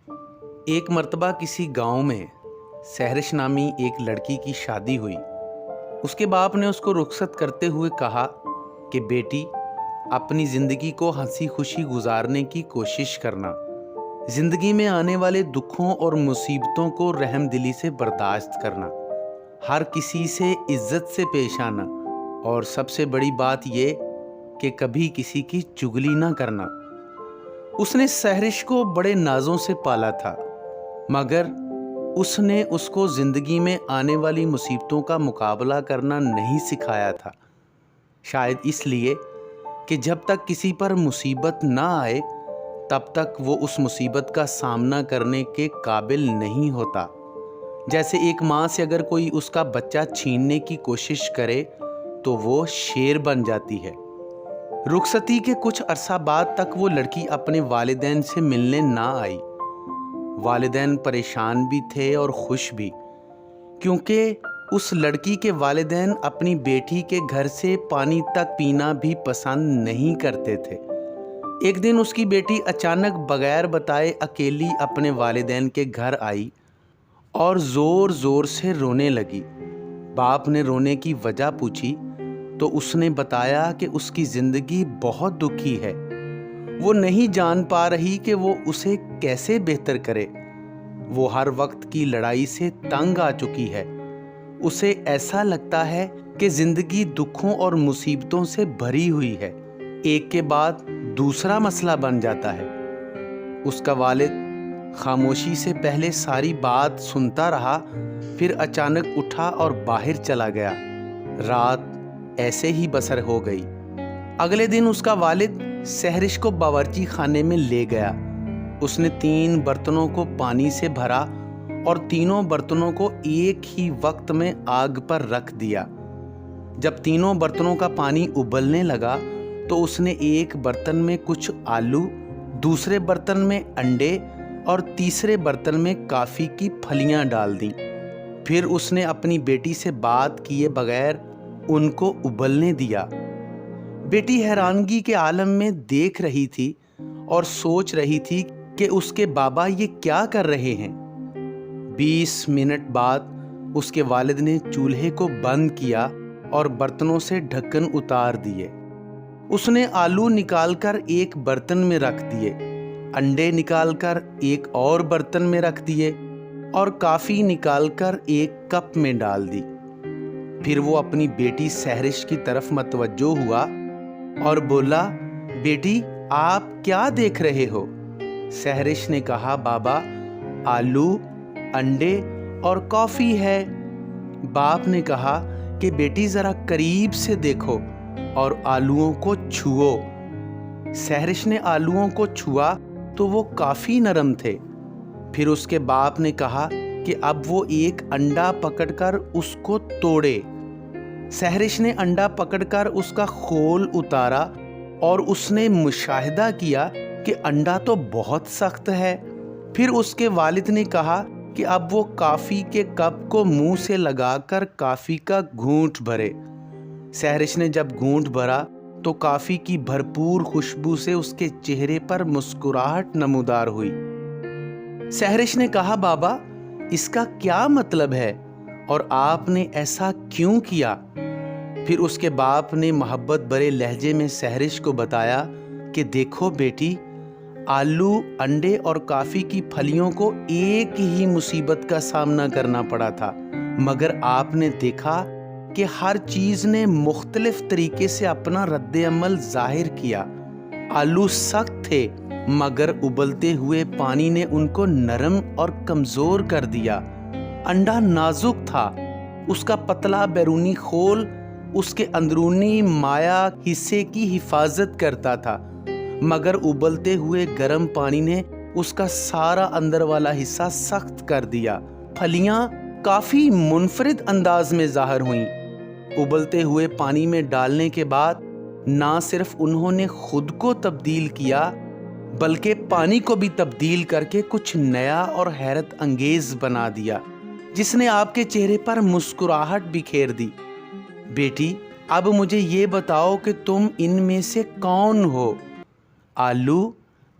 ایک مرتبہ کسی گاؤں میں سہرش نامی ایک لڑکی کی شادی ہوئی۔ اس کے باپ نے اس کو رخصت کرتے ہوئے کہا کہ بیٹی، اپنی زندگی کو ہنسی خوشی گزارنے کی کوشش کرنا، زندگی میں آنے والے دکھوں اور مصیبتوں کو رحم دلی سے برداشت کرنا، ہر کسی سے عزت سے پیش آنا، اور سب سے بڑی بات یہ کہ کبھی کسی کی چگلی نہ کرنا۔ اس نے سہرش کو بڑے نازوں سے پالا تھا، مگر اس نے اس کو زندگی میں آنے والی مصیبتوں کا مقابلہ کرنا نہیں سکھایا تھا۔ شاید اس لیے کہ جب تک کسی پر مصیبت نہ آئے تب تک وہ اس مصیبت کا سامنا کرنے کے قابل نہیں ہوتا۔ جیسے ایک ماں سے اگر کوئی اس کا بچہ چھیننے کی کوشش کرے تو وہ شیر بن جاتی ہے۔ رخصتی کے کچھ عرصہ بعد تک وہ لڑکی اپنے والدین سے ملنے نہ آئی۔ والدین پریشان بھی تھے اور خوش بھی، کیونکہ اس لڑکی کے والدین اپنی بیٹی کے گھر سے پانی تک پینا بھی پسند نہیں کرتے تھے۔ ایک دن اس کی بیٹی اچانک بغیر بتائے اکیلی اپنے والدین کے گھر آئی اور زور زور سے رونے لگی۔ باپ نے رونے کی وجہ پوچھی تو اس نے بتایا کہ اس کی زندگی بہت دکھی ہے، وہ نہیں جان پا رہی کہ وہ اسے کیسے بہتر کرے۔ وہ ہر وقت کی لڑائی سے تنگ آ چکی ہے۔ اسے ایسا لگتا ہے کہ زندگی دکھوں اور مصیبتوں سے بھری ہوئی ہے، ایک کے بعد دوسرا مسئلہ بن جاتا ہے۔ اس کا والد خاموشی سے پہلے ساری بات سنتا رہا، پھر اچانک اٹھا اور باہر چلا گیا۔ رات ایسے ہی بسر ہو گئی۔ اگلے دن اس کا والد سہرش کو باورچی خانے میں لے گیا۔ اس نے 3 برتنوں کو پانی سے بھرا اور تینوں برتنوں کو ایک ہی وقت میں آگ پر رکھ دیا۔ جب تینوں برتنوں کا پانی ابلنے لگا تو اس نے ایک برتن میں کچھ آلو، دوسرے برتن میں انڈے اور تیسرے برتن میں کافی کی پھلیاں ڈال دیں۔ پھر اس نے اپنی بیٹی سے بات کیے بغیر ان کو ابلنے دیا۔ بیٹی حیرانگی کے عالم میں دیکھ رہی تھی اور سوچ رہی تھی کہ اس کے بابا یہ کیا کر رہے ہیں۔ 20 منٹ بعد اس کے والد نے چولہے کو بند کیا اور برتنوں سے ڈھکن اتار دیے۔ اس نے آلو نکال کر ایک برتن میں رکھ دیے، انڈے نکال کر ایک اور برتن میں رکھ دیے اور کافی نکال کر ایک کپ میں ڈال دی۔ پھر وہ اپنی بیٹی سہرش کی طرف متوجہ ہوا اور بولا، بیٹی آپ کیا دیکھ رہے ہو؟ سہرش نے کہا، بابا آلو، انڈے اور کافی ہے۔ باپ نے کہا کہ بیٹی ذرا قریب سے دیکھو اور آلوؤں کو چھوؤ۔ سہرش نے آلوؤں کو چھوا تو وہ کافی نرم تھے۔ پھر اس کے باپ نے کہا کہ اب وہ ایک انڈا پکڑ کر اس کو توڑے۔ سہرش نے انڈا پکڑ کر اس کا خول اتارا اور اس نے مشاہدہ کیا کہ انڈا تو بہت سخت ہے۔ پھر اس کے والد نے کہا کہ اب وہ کافی کے کپ کو منہ سے لگا کر کافی کا گھونٹ بھرے۔ سہرش نے جب گھونٹ بھرا تو کافی کی بھرپور خوشبو سے اس کے چہرے پر مسکراہٹ نمودار ہوئی۔ سہرش نے کہا، بابا اس کا کیا مطلب ہے اور آپ نے ایسا کیوں کیا؟ پھر اس کے باپ نے محبت بھرے لہجے میں سہرش کو بتایا کہ دیکھو بیٹی، آلو، انڈے اور کافی کی پھلیوں کو ایک ہی مصیبت کا سامنا کرنا پڑا تھا، مگر آپ نے دیکھا کہ ہر چیز نے مختلف طریقے سے اپنا رد عمل ظاہر کیا۔ آلو سخت تھے مگر ابلتے ہوئے پانی نے ان کو نرم اور کمزور کر دیا۔ انڈا نازک تھا، اس کا پتلا بیرونی خول اس کے اندرونی مائع حصے کی حفاظت کرتا تھا، مگر ابلتے ہوئے گرم پانی نے اس کا سارا اندر والا حصہ سخت کر دیا۔ پھلیاں کافی منفرد انداز میں ظاہر ہوئیں۔ ابلتے ہوئے پانی میں ڈالنے کے بعد نہ صرف انہوں نے خود کو تبدیل کیا بلکہ پانی کو بھی تبدیل کر کے کچھ نیا اور حیرت انگیز بنا دیا، جس نے آپ کے چہرے پر مسکراہٹ بکھیر دی۔ بیٹی اب مجھے یہ بتاؤ کہ تم ان میں سے کون ہو؟ آلو،